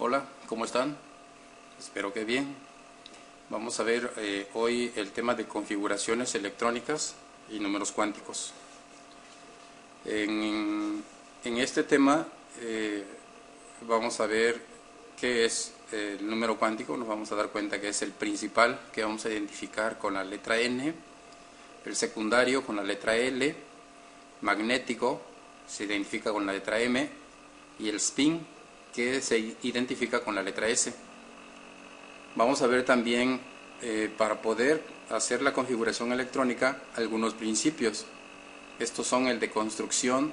Hola, ¿cómo están? Espero que bien. Vamos a ver hoy el tema de configuraciones electrónicas y números cuánticos. En este tema vamos a ver qué es el número cuántico. Nos vamos a dar cuenta que es el principal, que vamos a identificar con la letra N, el secundario con la letra L, magnético se identifica con la letra M y el spin que se identifica con la letra S. Vamos a ver también, para poder hacer la configuración electrónica, algunos principios. Estos son el de construcción,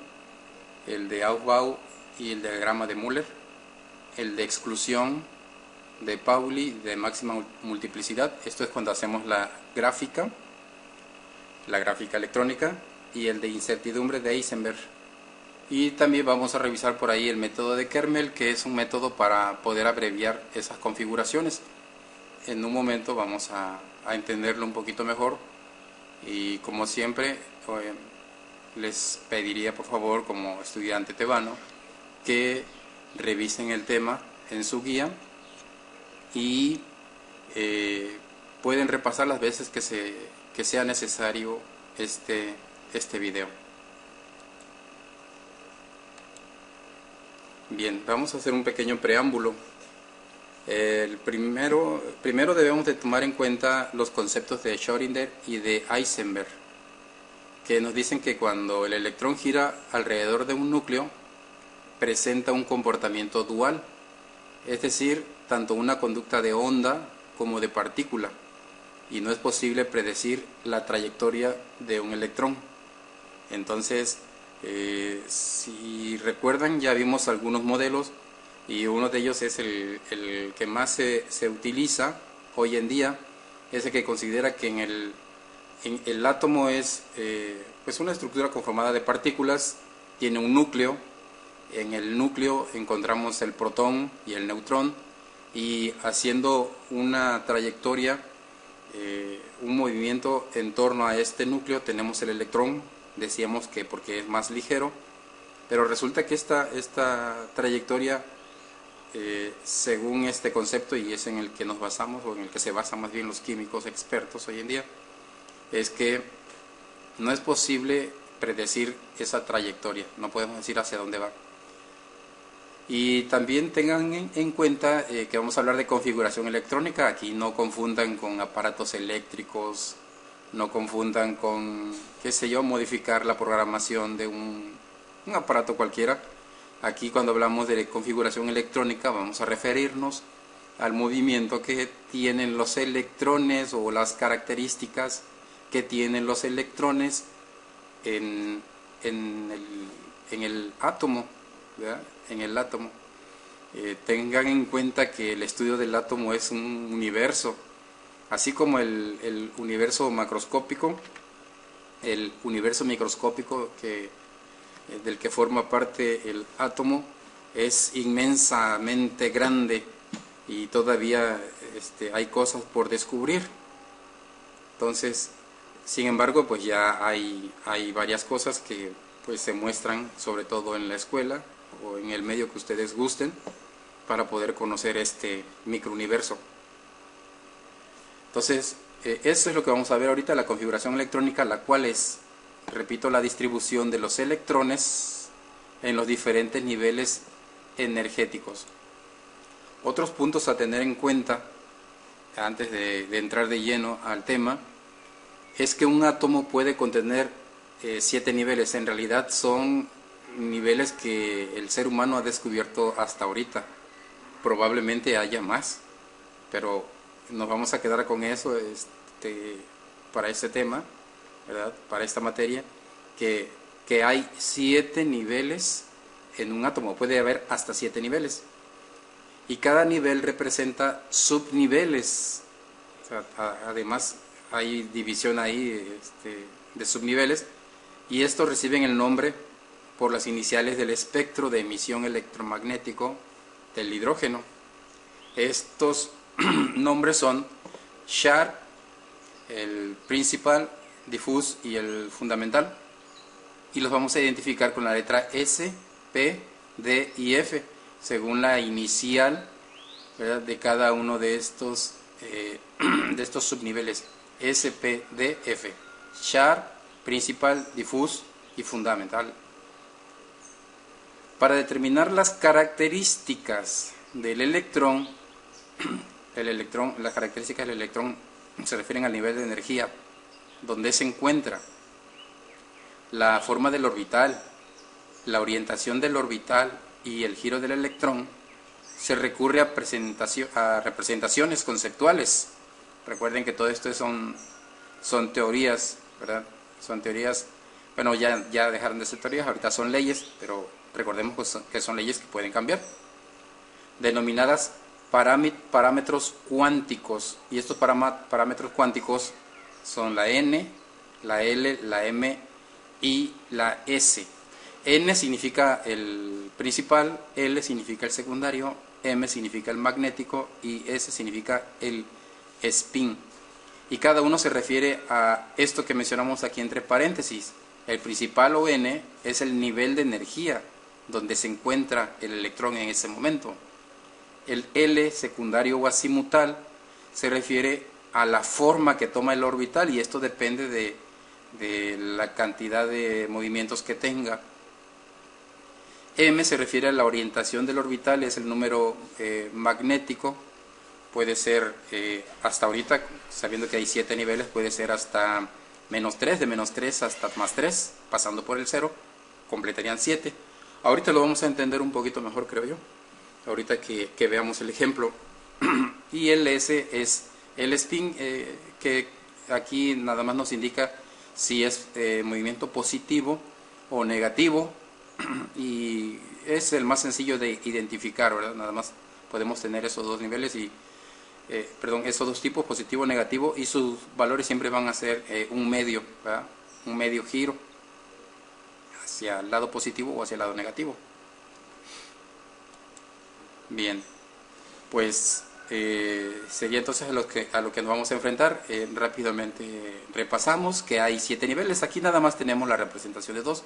el de Aufbau y el diagrama de Müller, el de exclusión de Pauli de máxima multiplicidad. Esto es cuando hacemos la gráfica electrónica, y el de incertidumbre de Heisenberg. Y también vamos a revisar por ahí el método de Kernel, que es un método para poder abreviar esas configuraciones. En un momento vamos a entenderlo un poquito mejor, y como siempre les pediría por favor, como estudiante tebano, que revisen el tema en su guía y pueden repasar las veces que sea necesario este video. Bien, vamos a hacer un pequeño preámbulo. Primero debemos de tomar en cuenta los conceptos de Schrödinger y de Heisenberg, que nos dicen que cuando el electrón gira alrededor de un núcleo, presenta un comportamiento dual, es decir, tanto una conducta de onda como de partícula, y no es posible predecir la trayectoria de un electrón. Entonces, si recuerdan, ya vimos algunos modelos, y uno de ellos es el que más se utiliza hoy en día. Es el que considera que en el átomo es pues una estructura conformada de partículas, tiene un núcleo. En el núcleo encontramos el protón y el neutrón, y haciendo una trayectoria, un movimiento en torno a este núcleo, tenemos el electrón. Decíamos que porque es más ligero, pero resulta que esta trayectoria, según este concepto, y es en el que nos basamos, o en el que se basan más bien los químicos expertos hoy en día, es que no es posible predecir esa trayectoria, no podemos decir hacia dónde va. Y también tengan en cuenta que vamos a hablar de configuración electrónica. Aquí no confundan con aparatos eléctricos, no confundan con, qué sé yo, modificar la programación de un aparato cualquiera. Aquí, cuando hablamos de configuración electrónica, vamos a referirnos al movimiento que tienen los electrones, o las características que tienen los electrones en el átomo, ¿verdad? En el átomo. Tengan en cuenta que el estudio del átomo es un universo. Así como el universo macroscópico, el universo microscópico del que forma parte el átomo es inmensamente grande, y todavía hay cosas por descubrir. Entonces, sin embargo, pues ya hay varias cosas que pues se muestran, sobre todo en la escuela o en el medio que ustedes gusten, para poder conocer este microuniverso. Entonces, eso es lo que vamos a ver ahorita, la configuración electrónica, la cual es, repito, la distribución de los electrones en los diferentes niveles energéticos. Otros puntos a tener en cuenta, antes de entrar de lleno al tema, es que un átomo puede contener 7 niveles. En realidad son niveles que el ser humano ha descubierto hasta ahorita. Probablemente haya más, pero nos vamos a quedar con eso para este tema, ¿verdad? Para esta materia, que hay 7 niveles en un átomo. Puede haber hasta 7 niveles, y cada nivel representa subniveles. O sea, además hay división ahí de subniveles, y estos reciben el nombre por las iniciales del espectro de emisión electromagnético del hidrógeno. Estos nombres son Sharp, el principal, diffuse y el fundamental, y los vamos a identificar con la letra S, P, D y F, según la inicial ¿verdad?, de cada uno de estos subniveles S, P, D, F: Sharp, principal, diffuse y fundamental. Para determinar las características del electrón, las características del electrón se refieren al nivel de energía donde se encuentra, la forma del orbital, la orientación del orbital y el giro del electrón. Se recurre a representaciones conceptuales. Recuerden que todo esto son teorías, ¿verdad? Son teorías, bueno, ya dejaron de ser teorías, ahorita son leyes, pero recordemos que son leyes que pueden cambiar. Denominadas parámetros cuánticos, y estos parámetros cuánticos son la N, la L, la M y la S. N significa el principal, L significa el secundario, M significa el magnético y S significa el spin. Y cada uno se refiere a esto que mencionamos aquí entre paréntesis. El principal, o N, es el nivel de energía donde se encuentra el electrón en ese momento. El L, secundario o azimutal, se refiere a la forma que toma el orbital, y esto depende de la cantidad de movimientos que tenga. M se refiere a la orientación del orbital, es el número magnético. Puede ser, hasta ahorita, sabiendo que hay 7 niveles, puede ser hasta -3, de -3 hasta +3, pasando por el 0, completarían 7. Ahorita lo vamos a entender un poquito mejor, creo yo, ahorita que veamos el ejemplo. Y el S es el spin, que aquí nada más nos indica si es movimiento positivo o negativo, y es el más sencillo de identificar, ¿verdad? Nada más podemos tener esos dos niveles esos dos tipos, positivo o negativo, y sus valores siempre van a ser un medio, ¿verdad? Un medio giro hacia el lado positivo o hacia el lado negativo. Bien, pues sería entonces a lo que nos vamos a enfrentar. Rápidamente repasamos que hay 7 niveles. Aquí nada más tenemos la representación de 2,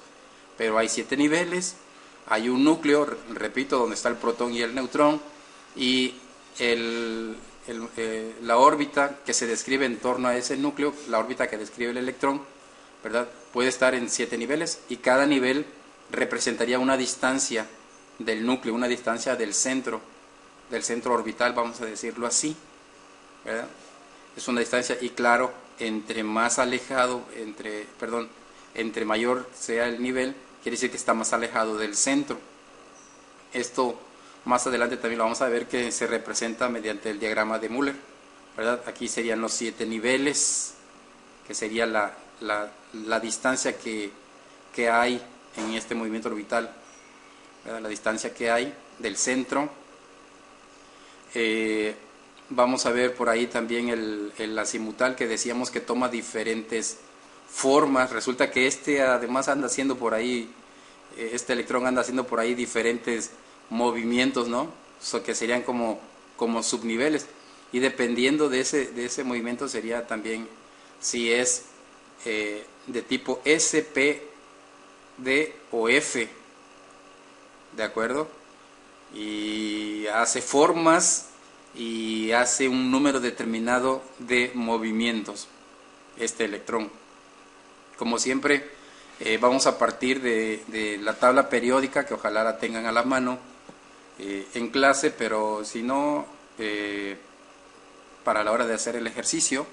pero hay 7 niveles. Hay un núcleo, repito, donde está el protón y el neutrón, y la órbita que se describe en torno a ese núcleo, la órbita que describe el electrón, ¿verdad?, puede estar en 7 niveles, y cada nivel representaría una distancia del núcleo, una distancia del centro orbital, vamos a decirlo así, ¿verdad? Es una distancia, y claro, entre más alejado, entre mayor sea el nivel, quiere decir que está más alejado del centro. Esto más adelante también lo vamos a ver, que se representa mediante el diagrama de Müller, ¿verdad? Aquí serían los 7 niveles, que sería la distancia que hay en este movimiento orbital, ¿verdad? La distancia que hay del centro. Vamos a ver por ahí también el azimutal, que decíamos que toma diferentes formas. Resulta que además anda haciendo por ahí, este electrón anda haciendo por ahí diferentes movimientos, ¿no? Que serían como subniveles, y dependiendo de ese movimiento sería también si es de tipo S, P, D o F, ¿de acuerdo? Y hace formas y hace un número determinado de movimientos este electrón. Como siempre, vamos a partir de la tabla periódica, que ojalá la tengan a la mano en clase, pero si no, para la hora de hacer el ejercicio,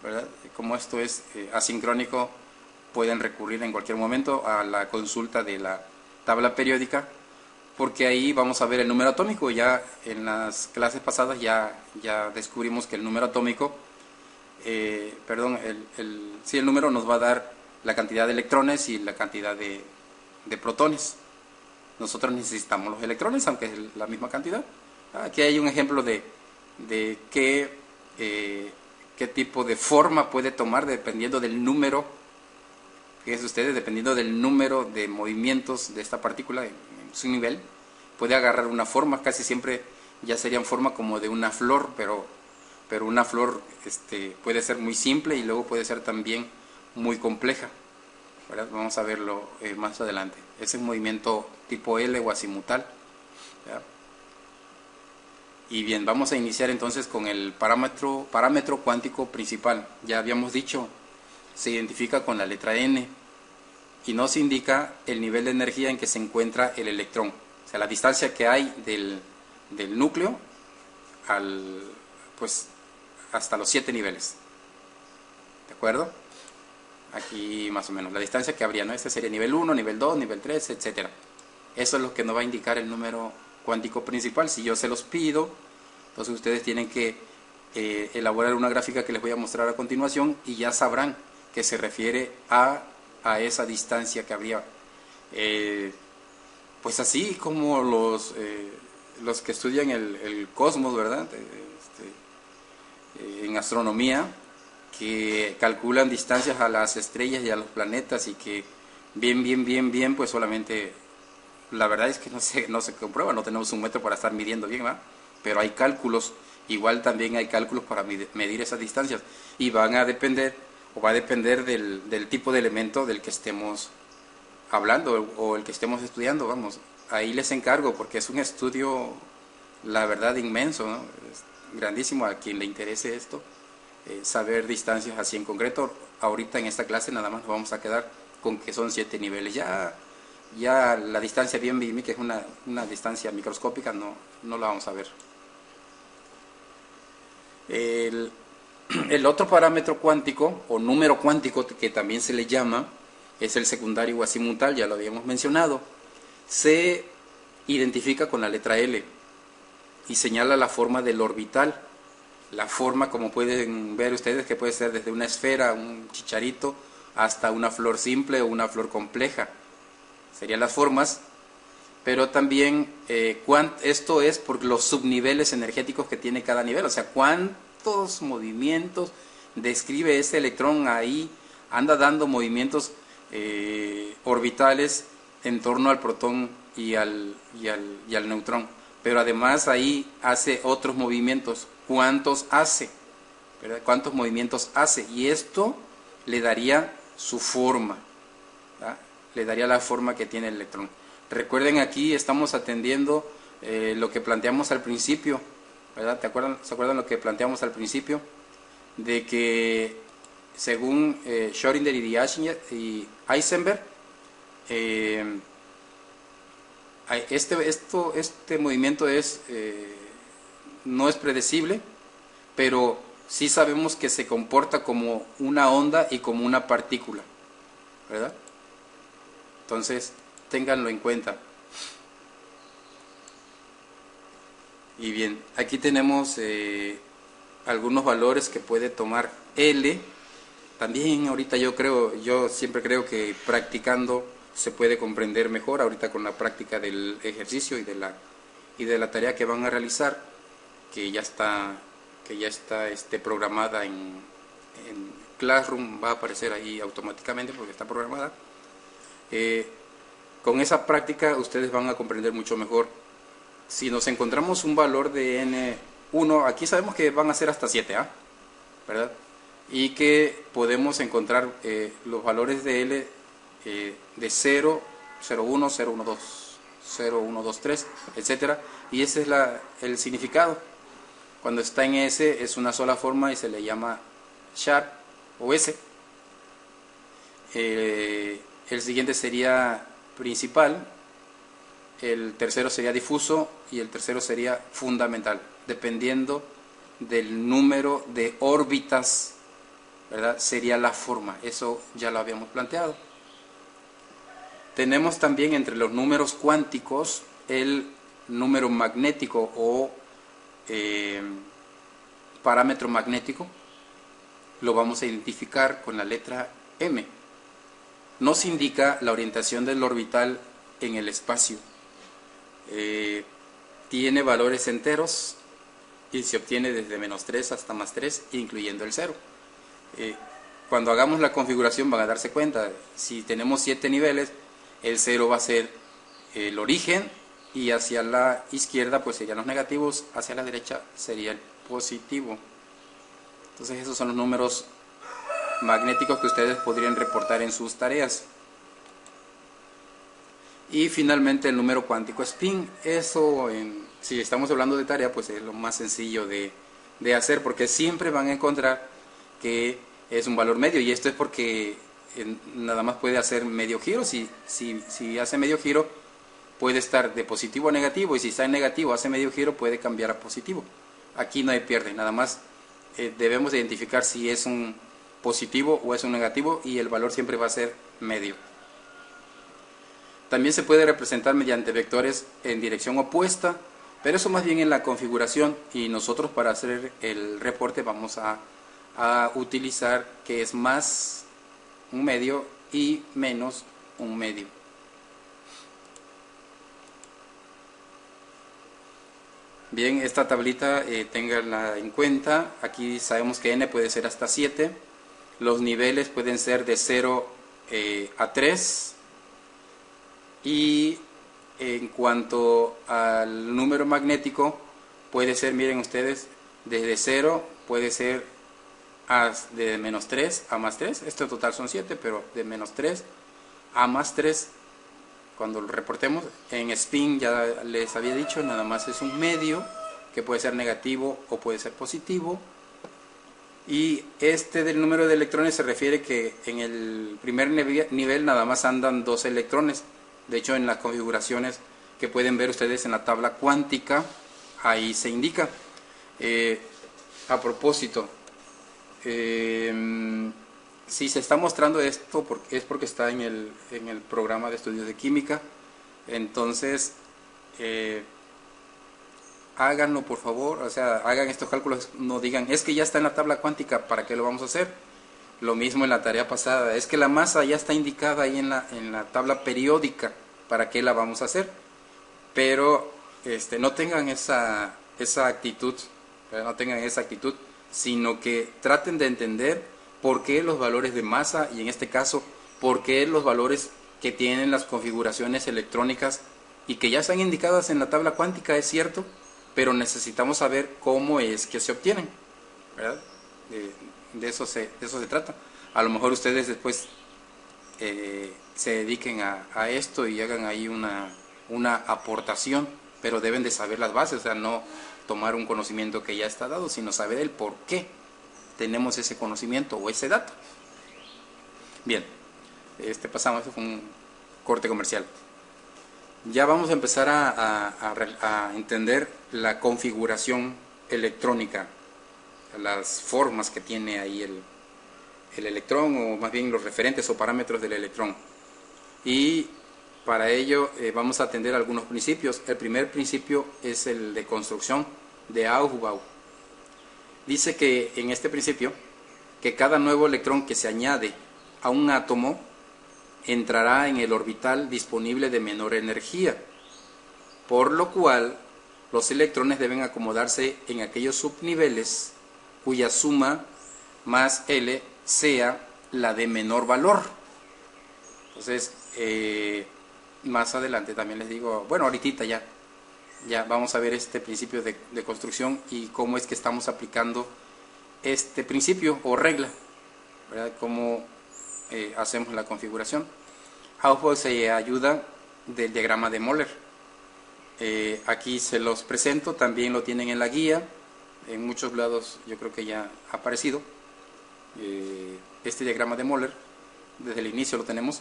¿verdad? Como esto es asincrónico, pueden recurrir en cualquier momento a la consulta de la tabla periódica, porque ahí vamos a ver el número atómico. Ya en las clases pasadas ya descubrimos que el número atómico, el número nos va a dar la cantidad de electrones y la cantidad de protones. Nosotros necesitamos los electrones, aunque es la misma cantidad. Aquí hay un ejemplo de qué tipo de forma puede tomar dependiendo del número, fíjense ustedes, dependiendo del número de movimientos de esta partícula en su nivel, puede agarrar una forma. Casi siempre ya serían forma como de una flor, pero una flor puede ser muy simple y luego puede ser también muy compleja, ¿verdad? Vamos a verlo más adelante. Ese es un movimiento tipo L o azimutal, ¿verdad? Y bien, vamos a iniciar entonces con el parámetro cuántico principal. Ya habíamos dicho, se identifica con la letra N y nos indica el nivel de energía en que se encuentra el electrón. O sea, la distancia que hay del núcleo pues, hasta los 7 niveles. ¿De acuerdo? Aquí más o menos la distancia que habría, ¿no? Este sería nivel 1, nivel 2, nivel 3, etcétera. Eso es lo que nos va a indicar el número cuántico principal. Si yo se los pido, entonces ustedes tienen que elaborar una gráfica que les voy a mostrar a continuación y ya sabrán que se refiere a esa distancia que habría. Pues así como los que estudian el cosmos, ¿verdad? En astronomía, que calculan distancias a las estrellas y a los planetas y que bien, pues solamente, la verdad es que no se comprueba, no tenemos un metro para estar midiendo bien, ¿verdad? Pero hay cálculos, igual también hay cálculos para medir esas distancias y va a depender del tipo de elemento del que estemos hablando o el que estemos estudiando, vamos, ahí les encargo porque es un estudio, la verdad, inmenso, ¿no? Es grandísimo a quien le interese esto. Saber distancias así en concreto. Ahorita en esta clase nada más nos vamos a quedar con que son 7 niveles. Ya la distancia bien, que es una distancia microscópica, no la vamos a ver. El otro parámetro cuántico, o número cuántico que también se le llama, es el secundario o azimutal, ya lo habíamos mencionado. Se identifica con la letra L y señala la forma del orbital. La forma, como pueden ver ustedes, que puede ser desde una esfera, un chicharito, hasta una flor simple o una flor compleja. Serían las formas, pero también esto es por los subniveles energéticos que tiene cada nivel, o sea, cuántos movimientos describe ese electrón ahí, anda dando movimientos orbitales en torno al protón y al neutrón, pero además ahí hace otros movimientos. ¿Cuántos hace? ¿Verdad? ¿Cuántos movimientos hace? Y esto le daría su forma, ¿verdad? Le daría la forma que tiene el electrón. Recuerden, aquí estamos atendiendo lo que planteamos al principio, ¿verdad? ¿Se acuerdan lo que planteamos al principio? De que según Schrödinger y Heisenberg, este movimiento no es predecible, pero sí sabemos que se comporta como una onda y como una partícula, ¿verdad? Entonces, ténganlo en cuenta. Y bien, aquí tenemos algunos valores que puede tomar L. También ahorita yo siempre creo que practicando se puede comprender mejor, ahorita con la práctica del ejercicio y de la tarea que van a realizar, que ya está programada en Classroom, va a aparecer ahí automáticamente porque está programada. Con esa práctica ustedes van a comprender mucho mejor. Si nos encontramos un valor de N1, aquí sabemos que van a ser hasta 7, ¿verdad? Y que podemos encontrar los valores de L de 0, 0,1, 0,1,2, 0,1,2,3, etcétera, y ese es el significado. Cuando está en S es una sola forma y se le llama sharp o S. El siguiente sería principal, el tercero sería difuso y el tercero sería fundamental, dependiendo del número de órbitas, ¿verdad? Sería la forma, eso ya lo habíamos planteado. Tenemos también entre los números cuánticos el número magnético o parámetro magnético. Lo vamos a identificar con la letra M. Nos indica la orientación del orbital en el espacio. Tiene valores enteros y se obtiene desde -3 hasta +3, incluyendo el 0. Cuando hagamos la configuración van a darse cuenta, si tenemos 7 niveles, el 0 va a ser el origen y hacia la izquierda pues serían los negativos, hacia la derecha sería el positivo. Entonces esos son los números magnéticos que ustedes podrían reportar en sus tareas. Y finalmente el número cuántico spin, eso si estamos hablando de tarea, pues es lo más sencillo de hacer, porque siempre van a encontrar que es un valor medio, y esto es porque nada más puede hacer medio giro. Si hace medio giro, puede estar de positivo a negativo, y si está en negativo, hace medio giro, puede cambiar a positivo. Aquí no hay pierde, nada más debemos identificar si es un positivo o es un negativo, y el valor siempre va a ser medio. También se puede representar mediante vectores en dirección opuesta, pero eso más bien en la configuración, y nosotros para hacer el reporte vamos a utilizar que es más un medio y menos un medio. Bien, esta tablita ténganla en cuenta. Aquí sabemos que n puede ser hasta 7. Los niveles pueden ser de 0 a 3. Y en cuanto al número magnético, puede ser, miren ustedes, desde 0 puede ser de menos 3 a más 3. Esto en total son 7, pero de menos 3 a más 3. Cuando lo reportemos en spin, ya les había dicho, nada más es un medio que puede ser negativo o puede ser positivo. Y este del número de electrones se refiere que en el primer nivel nada más andan 2 electrones. De hecho, en las configuraciones que pueden ver ustedes en la tabla cuántica, ahí se indica. A propósito, si se está mostrando esto es porque está en el programa de estudios de química. Entonces háganlo por favor, o sea, hagan estos cálculos, no digan, es que ya está en la tabla cuántica, ¿para qué lo vamos a hacer? Lo mismo en la tarea pasada, es que la masa ya está indicada ahí en la tabla periódica, ¿para qué la vamos a hacer? Pero no tengan esa actitud, no tengan esa actitud, sino que traten de entender por qué los valores de masa, y en este caso, por qué los valores que tienen las configuraciones electrónicas y que ya están indicadas en la tabla cuántica, es cierto, pero necesitamos saber cómo es que se obtienen, ¿verdad? De eso se trata. A lo mejor ustedes después se dediquen a esto y hagan ahí una aportación, pero deben de saber las bases, o sea, no tomar un conocimiento que ya está dado, sino saber el por qué tenemos ese conocimiento o ese dato. Bien, pasamos, fue un corte comercial. Ya vamos a empezar a entender la configuración electrónica, las formas que tiene ahí el electrón, o más bien los referentes o parámetros del electrón. Y para ello vamos a atender algunos principios. El primer principio es el de construcción de Aufbau. Dice que en este principio, que cada nuevo electrón que se añade a un átomo entrará en el orbital disponible de menor energía, por lo cual los electrones deben acomodarse en aquellos subniveles cuya suma más L sea la de menor valor. Entonces, más adelante también les digo, bueno, ahorita ya vamos a ver este principio de construcción y cómo es que estamos aplicando este principio o regla, ¿verdad? Cómo hacemos la configuración. Aufbau se ayuda del diagrama de Moller. Aquí se los presento, también lo tienen en la guía, en muchos lados yo creo que ya ha aparecido este diagrama de Moller, desde el inicio lo tenemos.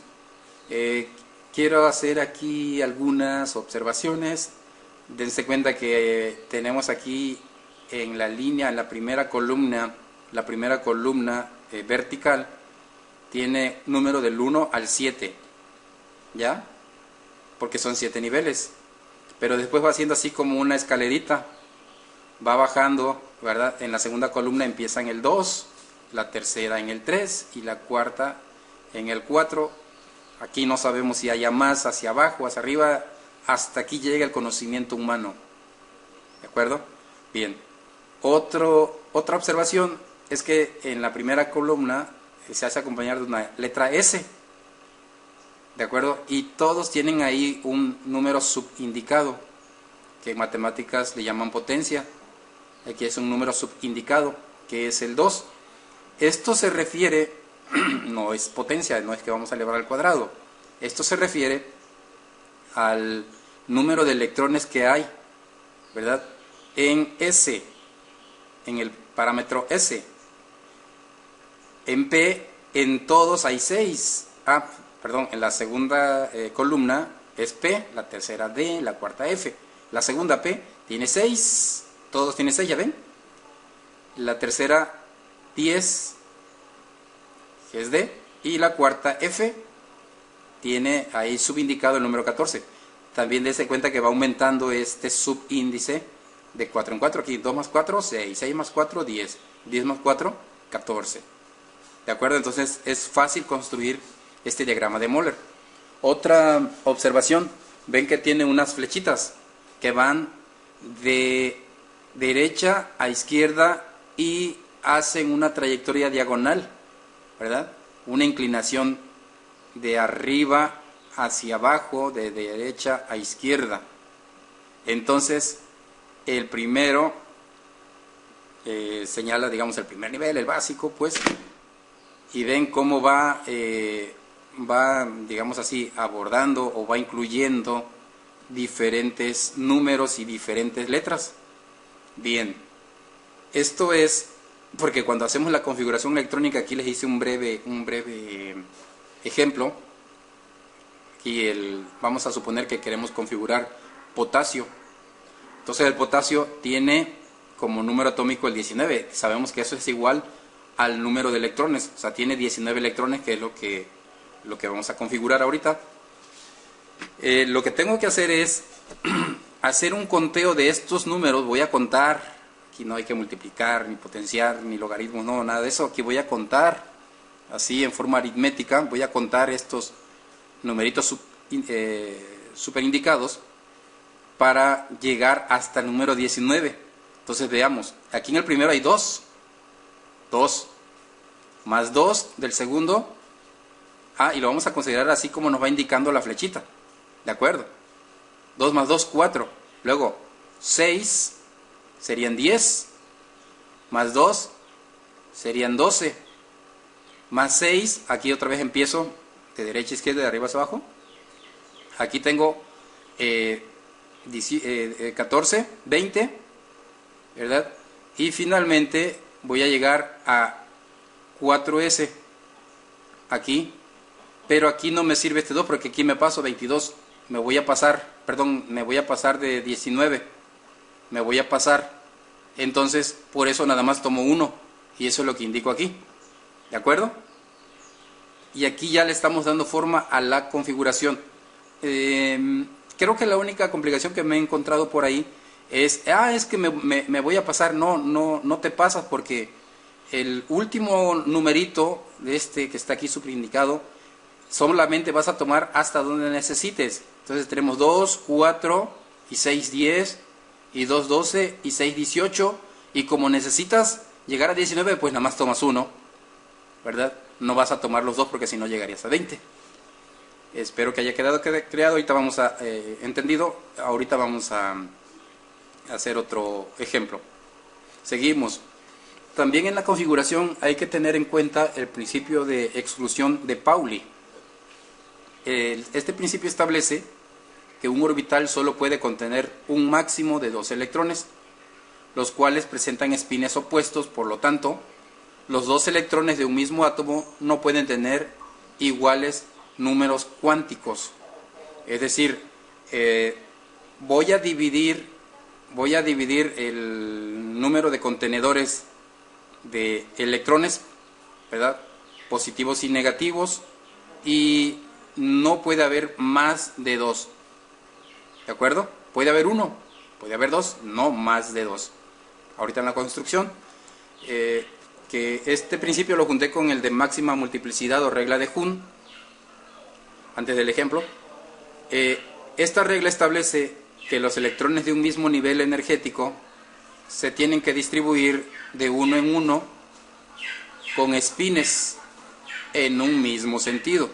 Quiero hacer aquí algunas observaciones. Dense cuenta que tenemos aquí en la línea, en la primera columna vertical, tiene número del 1 al 7, ¿ya? Porque son 7 niveles, pero después va haciendo así como una escalerita, va bajando, ¿verdad? En la segunda columna empieza en el 2, la tercera en el 3 y la cuarta en el 4. Aquí no sabemos si haya más hacia abajo, hacia arriba. Hasta aquí llega el conocimiento humano, ¿de acuerdo? Bien, otra observación es que en la primera columna se hace acompañar de una letra S, ¿de acuerdo? Y todos tienen ahí un número subindicado, que en matemáticas le llaman potencia. Aquí es un número subindicado, que es el 2. Esto se refiere, no es potencia, no es que vamos a elevar al cuadrado, esto se refiere al número de electrones que hay, ¿verdad? En S, en el parámetro S. En P, en todos hay 6. Perdón, en la segunda columna es P, la tercera D, la cuarta F. La segunda P tiene 6, todos tienen 6, ¿ya ven? La tercera 10, que es D, y la cuarta F tiene ahí subindicado el número 14. También dése cuenta que va aumentando este subíndice de 4 en 4. Aquí 2 más 4, 6, 6 más 4, 10, 10 más 4, 14. ¿De acuerdo? Entonces es fácil construir este diagrama de Moller. Otra observación, ven que tiene unas flechitas que van de derecha a izquierda y hacen una trayectoria diagonal, ¿verdad? Una inclinación de arriba hacia abajo, de derecha a izquierda. Entonces, el primero señala, digamos, el primer nivel, el básico, pues, y ven cómo va, digamos así, abordando o va incluyendo diferentes números y diferentes letras. Bien, esto es porque cuando hacemos la configuración electrónica, aquí les hice un breve ejemplo. Aquí vamos a suponer que queremos configurar potasio. Entonces el potasio tiene como número atómico el 19. Sabemos que eso es igual al número de electrones, o sea, tiene 19 electrones, que es lo que vamos a configurar ahorita. Lo que tengo que hacer es hacer un conteo de estos números. Voy a contar, aquí no hay que multiplicar, ni potenciar, ni logaritmos, no, nada de eso. Aquí voy a contar, así en forma aritmética, voy a contar estos numeritos superindicados para llegar hasta el número 19. Entonces veamos, aquí en el primero hay 2, más 2 del segundo, y lo vamos a considerar así como nos va indicando la flechita, ¿de acuerdo? 2 más 2, 4, luego 6 serían 10, más 2 serían 12, más 6, aquí otra vez empiezo de derecha a izquierda, de arriba hacia abajo, aquí tengo 14, 20, ¿verdad? Y finalmente voy a llegar a 4S aquí, pero aquí no me sirve este 2 porque aquí me paso 22, me voy a pasar de 19, me voy a pasar, entonces por eso nada más tomo 1 y eso es lo que indico aquí, ¿de acuerdo? Y aquí ya le estamos dando forma a la configuración. Creo que la única complicación que me he encontrado por ahí es que me voy a pasar. No te pasas, porque el último numerito de este que está aquí superindicado, solamente vas a tomar hasta donde necesites. Entonces tenemos 2, 4 y 6, 10 y 2, 12 y 6, 18, y como necesitas llegar a 19, pues nada más tomas 1, ¿verdad? No vas a tomar los 2 porque si no llegarías a 20. Espero que haya quedado creado. Ahorita vamos a entendido. Ahorita vamos a hacer otro ejemplo. Seguimos. También en la configuración hay que tener en cuenta el principio de exclusión de Pauli. Este principio establece que un orbital solo puede contener un máximo de 2 electrones, los cuales presentan espines opuestos. Por lo tanto, los 2 electrones de un mismo átomo no pueden tener iguales números cuánticos. Es decir, voy a dividir el número de contenedores de electrones, ¿verdad?, positivos y negativos, y no puede haber más de 2. ¿De acuerdo? Puede haber 1, puede haber 2, no más de 2. Ahorita en la construcción, que este principio lo junté con el de máxima multiplicidad o regla de Hund, antes del ejemplo. Esta regla establece que los electrones de un mismo nivel energético se tienen que distribuir de uno en uno con espines en un mismo sentido,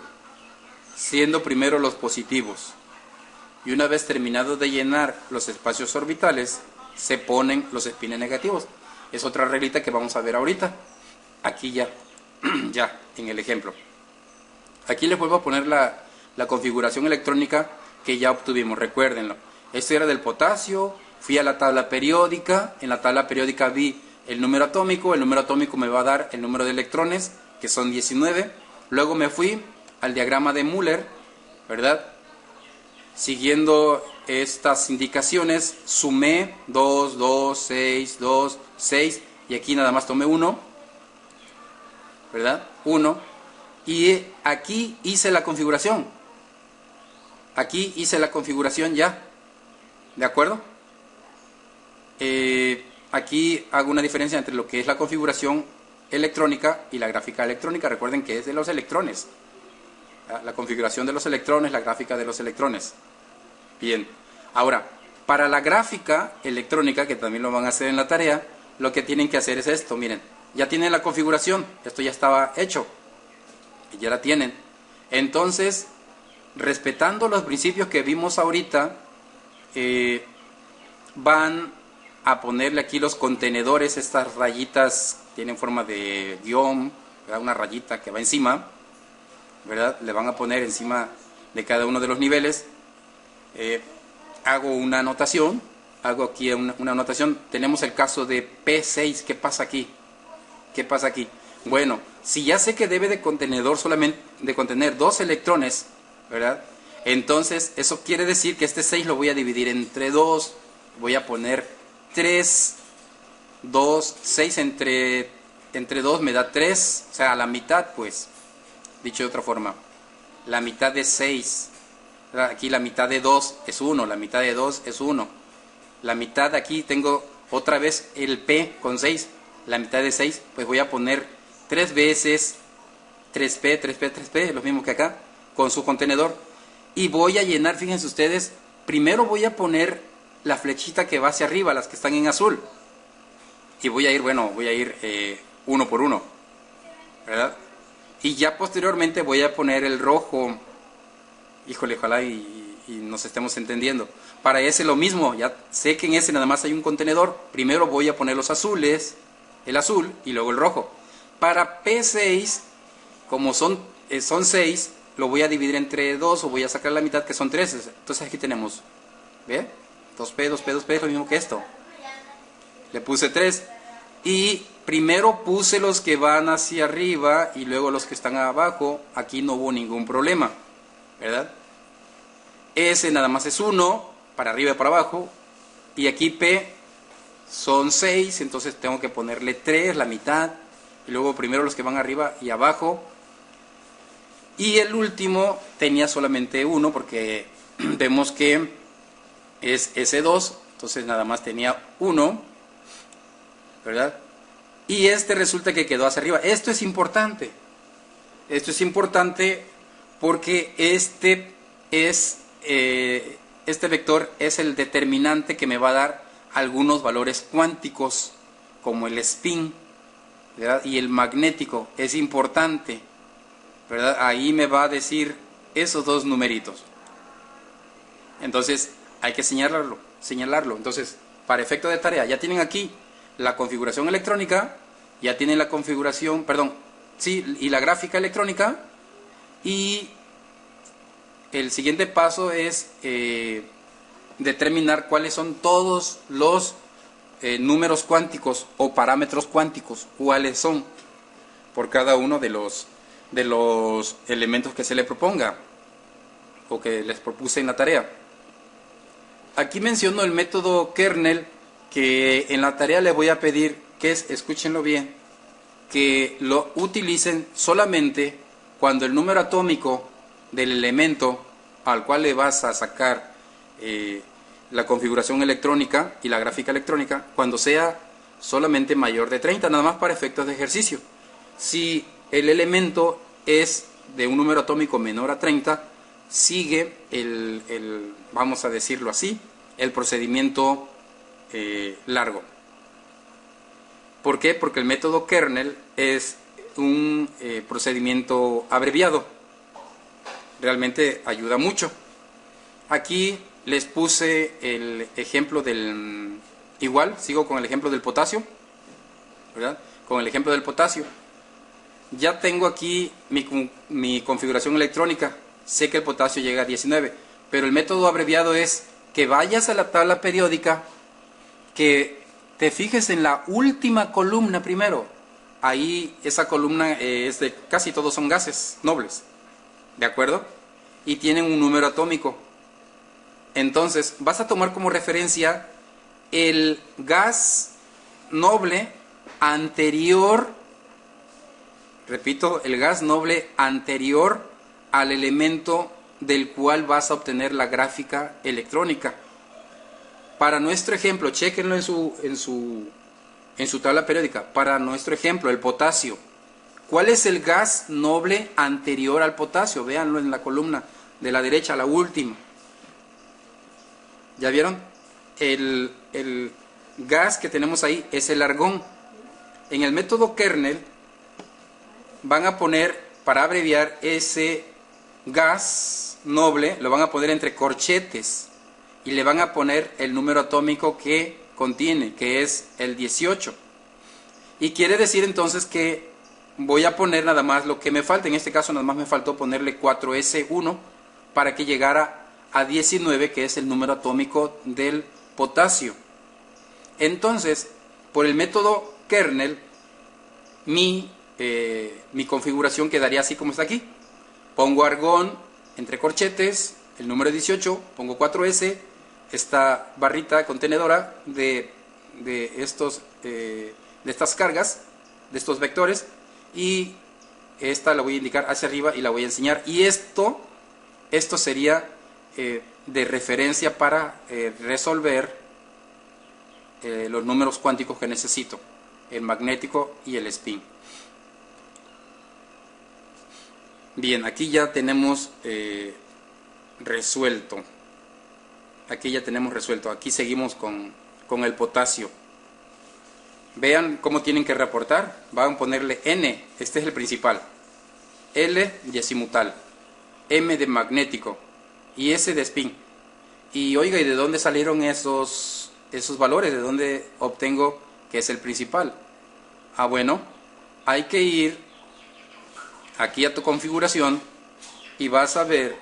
siendo primero los positivos, y una vez terminado de llenar los espacios orbitales se ponen los espines negativos. Es otra reglita que vamos a ver ahorita, aquí ya en el ejemplo. Aquí les vuelvo a poner la configuración electrónica que ya obtuvimos, recuérdenlo. Esto era del potasio, Fui a la tabla periódica, en la tabla periódica vi el número atómico me va a dar el número de electrones, que son 19. Luego me fui al diagrama de Müller, ¿verdad? Siguiendo estas indicaciones, sumé 2, 2, 6, 2, 6, y aquí nada más tomé 1, ¿verdad? 1, y aquí hice la configuración. Aquí hice la configuración ya, ¿de acuerdo? Aquí hago una diferencia entre lo que es la configuración electrónica y la gráfica electrónica. Recuerden que es de los electrones. La configuración de los electrones, la gráfica de los electrones. Bien, ahora, para la gráfica electrónica, que también lo van a hacer en la tarea, lo que tienen que hacer es esto, miren. Ya tienen la configuración, esto ya estaba hecho, y ya la tienen. Entonces, respetando los principios que vimos ahorita, van a ponerle aquí los contenedores, estas rayitas tienen forma de guión, ¿verdad? Una rayita que va encima, ¿verdad? Le van a poner encima de cada uno de los niveles. Hago una anotación, hago aquí una anotación. Tenemos el caso de P6, ¿qué pasa aquí? ¿Qué pasa aquí? Bueno, si ya sé que debe de contener 2 electrones, ¿verdad? Entonces, eso quiere decir que este 6 lo voy a dividir entre 2, voy a poner 3, 2, 6 entre 2 me da 3, o sea, a la mitad, pues, dicho de otra forma, la mitad de 6, aquí la mitad de 2 es 1, la mitad de 2 es 1, la mitad de aquí tengo otra vez el P con 6, la mitad de 6, pues voy a poner 3 veces 3P, 3P, 3P, lo mismo que acá, con su contenedor, y voy a llenar, fíjense ustedes, primero voy a poner la flechita que va hacia arriba, las que están en azul, y voy a ir uno por uno, ¿verdad? Y ya posteriormente voy a poner el rojo. Híjole, ojalá y nos estemos entendiendo. Para ese lo mismo, ya sé que en ese nada más hay un contenedor, primero voy a poner los azules, el azul y luego el rojo. Para P6, como son 6, lo voy a dividir entre 2 o voy a sacar la mitad, que son 3. Entonces aquí tenemos, ¿ve? 2P, 2P, 2P es lo mismo que esto. Le puse 3 y primero puse los que van hacia arriba y luego los que están abajo. Aquí no hubo ningún problema, ¿verdad? Ese nada más es 1, para arriba y para abajo, y aquí P son 6, entonces tengo que ponerle 3, la mitad, y luego primero los que van arriba y abajo, y el último tenía solamente 1 porque vemos que es S2, entonces nada más tenía 1, ¿verdad? Y este resulta que quedó hacia arriba. Esto es importante porque este vector es el determinante que me va a dar algunos valores cuánticos, como el spin, ¿verdad? Y el magnético, es importante, ¿verdad? Ahí me va a decir esos dos numeritos. Entonces, hay que señalarlo. Entonces, para efecto de tarea, ya tienen aquí la configuración electrónica, ya tienen la configuración, y la gráfica electrónica, y el siguiente paso es determinar cuáles son todos los números cuánticos o parámetros cuánticos, cuáles son por cada uno de los elementos que se le proponga o que les propuse en la tarea. Aquí menciono el método kernel, que en la tarea les voy a pedir que escúchenlo bien, que lo utilicen solamente cuando el número atómico del elemento al cual le vas a sacar la configuración electrónica y la gráfica electrónica, cuando sea solamente mayor de 30, nada más para efectos de ejercicio. Si el elemento es de un número atómico menor a 30, sigue vamos a decirlo así, el procedimiento largo. ¿Por qué? Porque el método kernel es un procedimiento abreviado. Realmente ayuda mucho. Aquí les puse el ejemplo igual, sigo con el ejemplo del potasio, ¿verdad? Con el ejemplo del potasio. Ya tengo aquí mi configuración electrónica. Sé que el potasio llega a 19, pero el método abreviado es que vayas a la tabla periódica que te fijes en la última columna primero. Ahí esa columna es de casi todos son gases nobles, ¿de acuerdo? Y tienen un número atómico. Entonces vas a tomar como referencia el gas noble anterior, repito, el gas noble anterior al elemento del cual vas a obtener la gráfica electrónica. Para nuestro ejemplo, chéquenlo en su tabla periódica. Para nuestro ejemplo, el potasio. ¿Cuál es el gas noble anterior al potasio? Véanlo en la columna de la derecha, la última. ¿Ya vieron? El gas que tenemos ahí es el argón. En el método Kernel van a poner, para abreviar ese gas noble, lo van a poner entre corchetes y le van a poner el número atómico que contiene, que es el 18. Y quiere decir entonces que voy a poner nada más lo que me falta. En este caso nada más me faltó ponerle 4S1 para que llegara a 19, que es el número atómico del potasio. Entonces, por el método Kernel, mi configuración quedaría así como está aquí. Pongo argón entre corchetes, el número 18, pongo 4S, esta barrita contenedora de estas cargas, de estos vectores, y esta la voy a indicar hacia arriba y la voy a enseñar. Y esto sería de referencia para resolver los números cuánticos que necesito, el magnético y el spin. Bien, aquí ya tenemos resuelto. Aquí ya tenemos resuelto. Aquí seguimos con el potasio. Vean cómo tienen que reportar. Van a ponerle N, este es el principal, L de azimutal, M de magnético y S de spin. Y oiga, ¿y de dónde salieron esos valores? ¿De dónde obtengo que es el principal? Ah, bueno, hay que ir aquí a tu configuración y vas a ver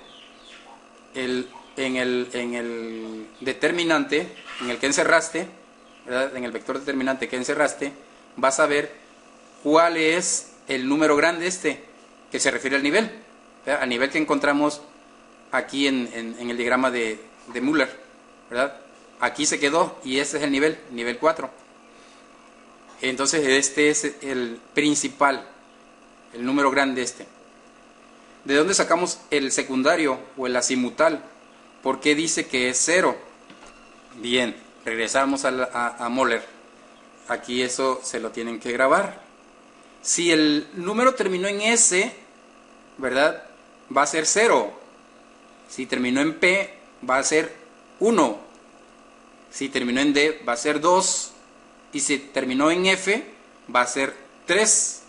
en el determinante, en el que encerraste, ¿verdad? En el vector determinante que encerraste, vas a ver cuál es el número grande que se refiere al nivel, ¿verdad? Al nivel que encontramos aquí en el diagrama de Müller, ¿verdad? Aquí se quedó y este es el nivel 4. Entonces este es el principal, el número grande ¿De dónde sacamos el secundario o el azimutal? ¿Por qué dice que es 0? Bien, regresamos a Müller. Aquí eso se lo tienen que grabar. Si el número terminó en S, ¿verdad? Va a ser 0. Si terminó en P, va a ser 1. Si terminó en D, va a ser 2. Y si terminó en F, va a ser 3.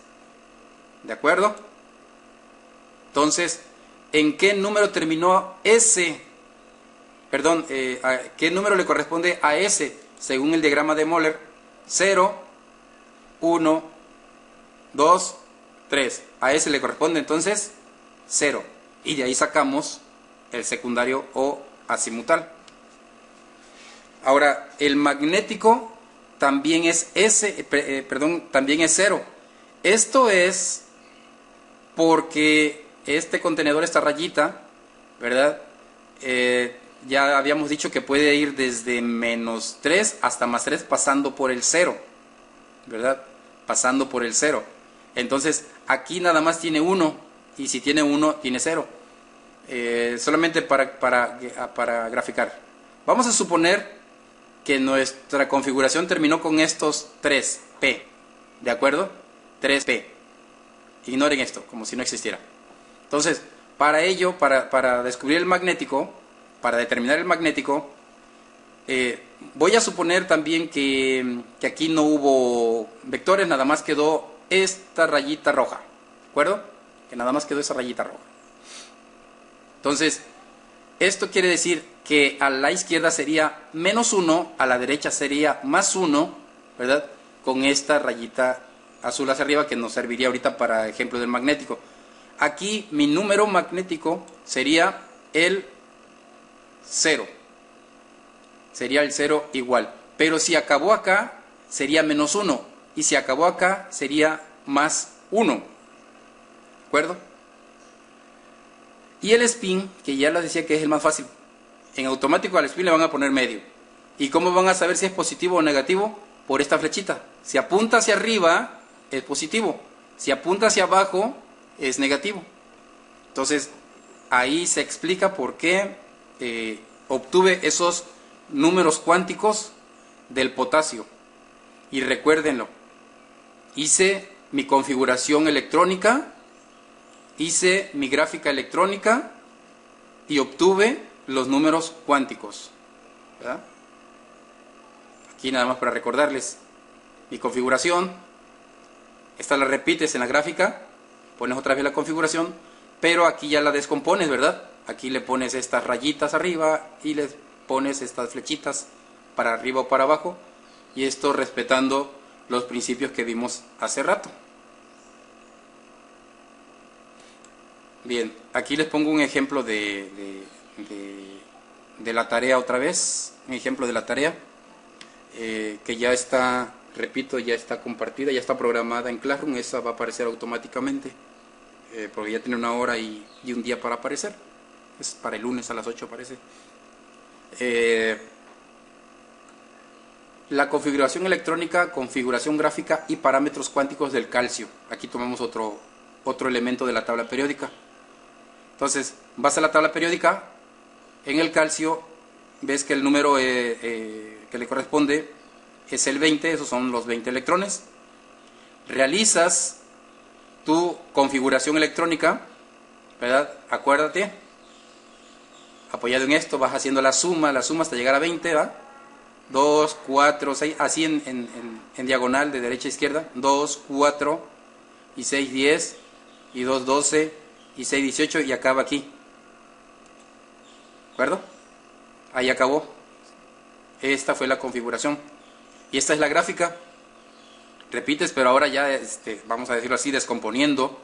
¿De acuerdo? Entonces, ¿en qué número terminó S? Perdón, ¿qué número le corresponde a S? Según el diagrama de Müller, 0, 1, 2, 3. A S le corresponde entonces 0. Y de ahí sacamos el secundario o azimutal. Ahora, el magnético también es también es 0. Esto es porque este contenedor, esta rayita, ¿verdad? Ya habíamos dicho que puede ir desde menos 3 hasta más 3 pasando por el 0, ¿verdad? Pasando por el 0. Entonces, aquí nada más tiene 1, y si tiene 1, tiene 0. Solamente para graficar. Vamos a suponer que nuestra configuración terminó con estos 3P, ¿de acuerdo? 3P. Ignoren esto, como si no existiera. Entonces, para ello, para descubrir el magnético, para determinar el magnético, voy a suponer también que aquí no hubo vectores, nada más quedó esta rayita roja, ¿de acuerdo? Que nada más quedó esa rayita roja. Entonces, esto quiere decir que a la izquierda sería menos 1, a la derecha sería más 1, ¿verdad? Con esta rayita azul hacia arriba que nos serviría ahorita para ejemplo del magnético. Aquí mi número magnético sería el 0. Sería el 0 igual. Pero si acabó acá, sería menos 1. Y si acabó acá, sería más 1. ¿De acuerdo? Y el spin, que ya les decía que es el más fácil. En automático al spin le van a poner medio. ¿Y cómo van a saber si es positivo o negativo? Por esta flechita. Si apunta hacia arriba, es positivo. Si apunta hacia abajo, es negativo. Entonces, ahí se explica por qué obtuve esos números cuánticos del potasio. Y recuérdenlo, hice mi configuración electrónica, hice mi gráfica electrónica y obtuve los números cuánticos, ¿verdad? Aquí nada más para recordarles mi configuración. Esta la repites en la gráfica, pones otra vez la configuración, pero aquí ya la descompones, ¿verdad? Aquí le pones estas rayitas arriba y le pones estas flechitas para arriba o para abajo, y esto respetando los principios que vimos hace rato. Bien, aquí les pongo un ejemplo de la tarea otra vez, un ejemplo de la tarea que ya está, repito, ya está compartida, ya está programada en Classroom. Esa va a aparecer automáticamente porque ya tiene una hora y un día para aparecer. Es para el lunes a las 8 aparece. La configuración electrónica, configuración gráfica y parámetros cuánticos del calcio. Aquí tomamos otro elemento de la tabla periódica. Entonces, vas a la tabla periódica. En el calcio ves que el número que le corresponde es el 20, esos son los 20 electrones. Realizas tu configuración electrónica, ¿verdad? Acuérdate, apoyado en esto, vas haciendo la suma hasta llegar a 20, ¿va? 2, 4, 6, así en diagonal de derecha a izquierda, 2, 4, y 6, 10, y 2, 12, y 6, 18, y acaba aquí. ¿De acuerdo? Ahí acabó. Esta fue la configuración. Y esta es la gráfica. Repites, pero ahora ya, vamos a decirlo así, descomponiendo.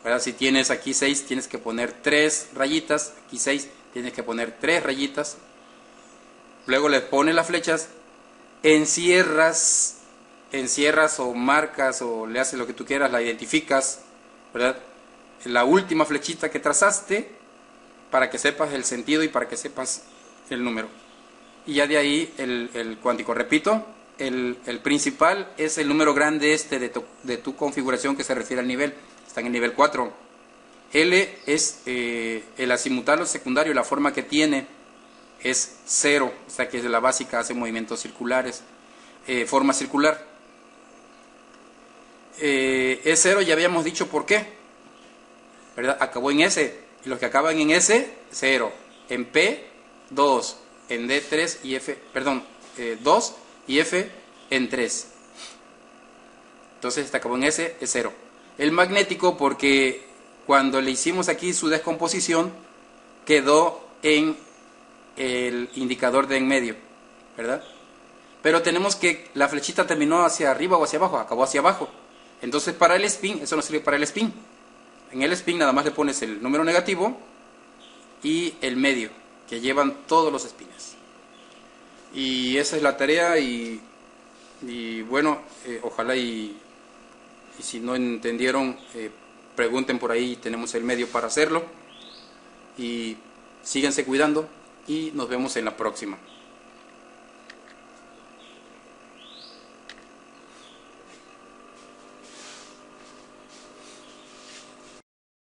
¿Verdad? Si tienes aquí 6, tienes que poner 3 rayitas. Aquí 6, tienes que poner 3 rayitas. Luego le pones las flechas, encierras o marcas o le haces lo que tú quieras, la identificas, ¿verdad? La última flechita que trazaste para que sepas el sentido y para que sepas el número. Y ya de ahí el cuántico. Repito, el principal es el número grande de tu configuración que se refiere al nivel. Está en el nivel 4. L es el azimutal o secundario, la forma que tiene es 0, o sea que es de la básica, hace movimientos circulares, forma circular. Es 0, ya habíamos dicho por qué, ¿verdad? Acabó en S, y los que acaban en S, 0, en P, 2, en D, 3, y F, 2, y F en 3. Entonces este acabó en S, es 0. El magnético, porque cuando le hicimos aquí su descomposición, quedó en el indicador de en medio, ¿verdad? Pero tenemos que la flechita terminó hacia arriba o hacia abajo, acabó hacia abajo. Entonces para el spin, eso no sirve para el spin. En el spin nada más le pones el número negativo y el medio, que llevan todos los spins. Y esa es la tarea y bueno, ojalá y si no entendieron, pregunten por ahí, tenemos el medio para hacerlo. Y síganse cuidando. Y nos vemos en la próxima.